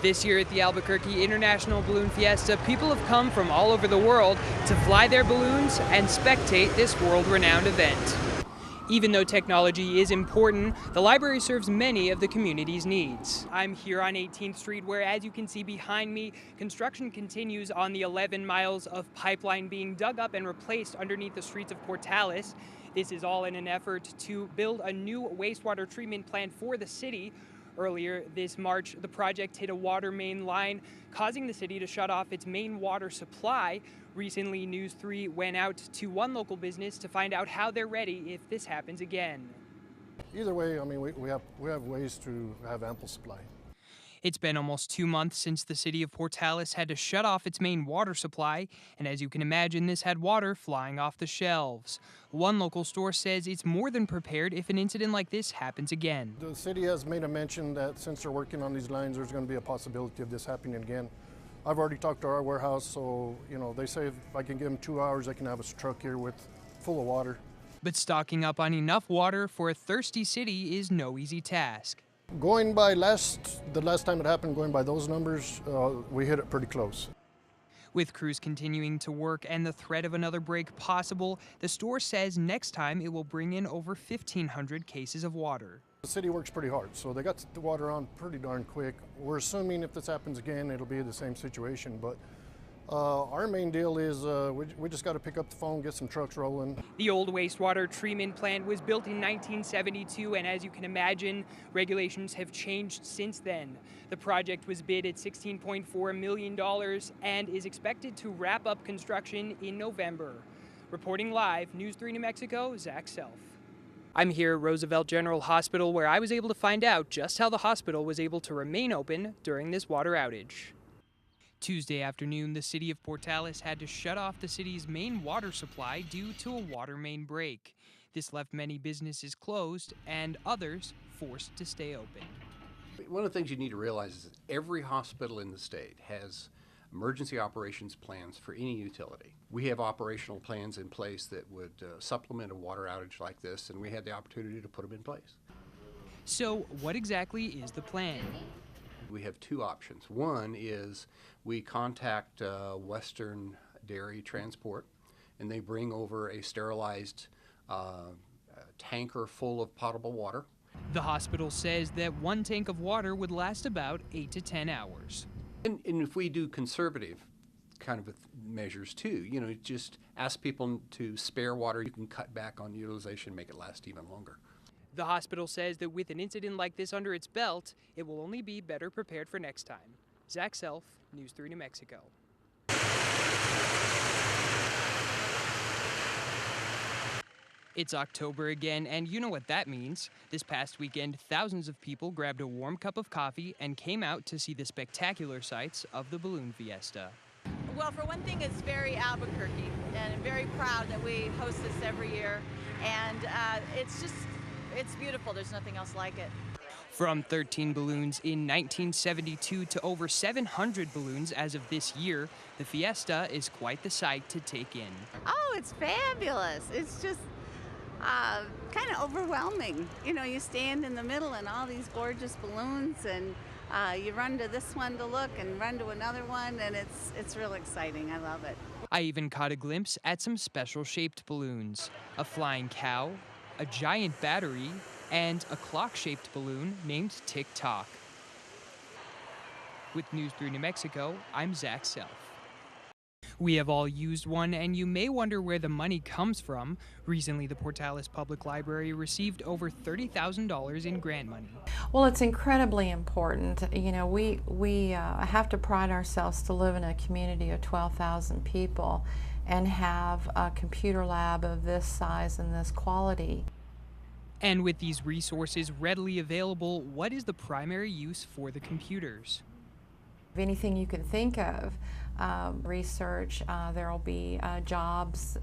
This year at the Albuquerque International Balloon Fiesta, people have come from all over the world to fly their balloons and spectate this world-renowned event. Even though technology is important, the library serves many of the community's needs. I'm here on 18th Street where, as you can see behind me, construction continues on the 11 miles of pipeline being dug up and replaced underneath the streets of Portales. This is all in an effort to build a new wastewater treatment plant for the city. Earlier this March, the project hit a water main line, causing the city to shut off its main water supply. Recently, News 3 went out to one local business to find out how they're ready if this happens again. Either way, I mean, we have ways to have ample supply. It's been almost 2 months since the city of Portales had to shut off its main water supply, and as you can imagine, this had water flying off the shelves. One local store says it's more than prepared if an incident like this happens again. The city has made a mention that since they're working on these lines, there's going to be a possibility of this happening again. I've already talked to our warehouse, so they say if I can give them 2 hours, I can have a truck here full of water. But stocking up on enough water for a thirsty city is no easy task. Going by the last time it happened, going by those numbers, we hit it pretty close. With crews continuing to work and the threat of another break possible, the store says next time it will bring in over 1,500 cases of water. The city works pretty hard, so they got the water on pretty darn quick. We're assuming if this happens again, it'll be the same situation, but our main deal is we just got to pick up the phone, get some trucks rolling. The old wastewater treatment plant was built in 1972, and as you can imagine, regulations have changed since then. The project was bid at $16.4 million and is expected to wrap up construction in November. Reporting live, News 3 New Mexico, Zach Self. I'm here at Roosevelt General Hospital, where I was able to find out just how the hospital was able to remain open during this water outage. Tuesday afternoon, the city of Portales had to shut off the city's main water supply due to a water main break. This left many businesses closed and others forced to stay open. One of the things you need to realize is that every hospital in the state has emergency operations plans for any utility. We have operational plans in place that would supplement a water outage like this, and we had the opportunity to put them in place. So what exactly is the plan? We have two options. One is we contact Western Dairy Transport, and they bring over a sterilized tanker full of potable water. The hospital says that one tank of water would last about 8 to 10 hours. And if we do conservative kind of measures too, just ask people to spare water, you can cut back on utilization, make it last even longer. The hospital says that with an incident like this under its belt, it will only be better prepared for next time. Zach Self, News 3 New Mexico. It's October again, and you know what that means. This past weekend, thousands of people grabbed a warm cup of coffee and came out to see the spectacular sights of the Balloon Fiesta. Well, for one thing, it's very Albuquerque, and I'm very proud that we host this every year. And it's beautiful. There's nothing else like it. From 13 balloons in 1972 to over 700 balloons as of this year, the Fiesta is quite the sight to take in. Oh, it's fabulous. It's just kind of overwhelming. You stand in the middle and all these gorgeous balloons, and you run to this one to look and run to another one, and it's real exciting. I love it. I even caught a glimpse at some special shaped balloons, a flying cow, a giant battery, and a clock-shaped balloon named Tick Tock. With News 3 New Mexico, I'm Zach Self. We have all used one, and you may wonder where the money comes from. Recently, the Portales Public Library received over $30,000 in grant money. Well, it's incredibly important. We have to pride ourselves to live in a community of 12,000 people and have a computer lab of this size and this quality. And with these resources readily available, what is the primary use for the computers? Anything you can think of. Research, there will be jobs,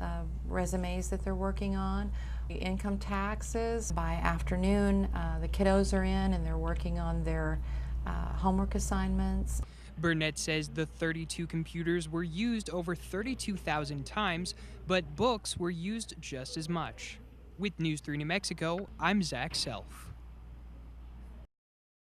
resumes that they're working on, income taxes. By afternoon, the kiddos are in and they're working on their homework assignments. Burnett says the 32 computers were used over 32,000 times, but books were used just as much. With News 3 New Mexico, I'm Zach Self.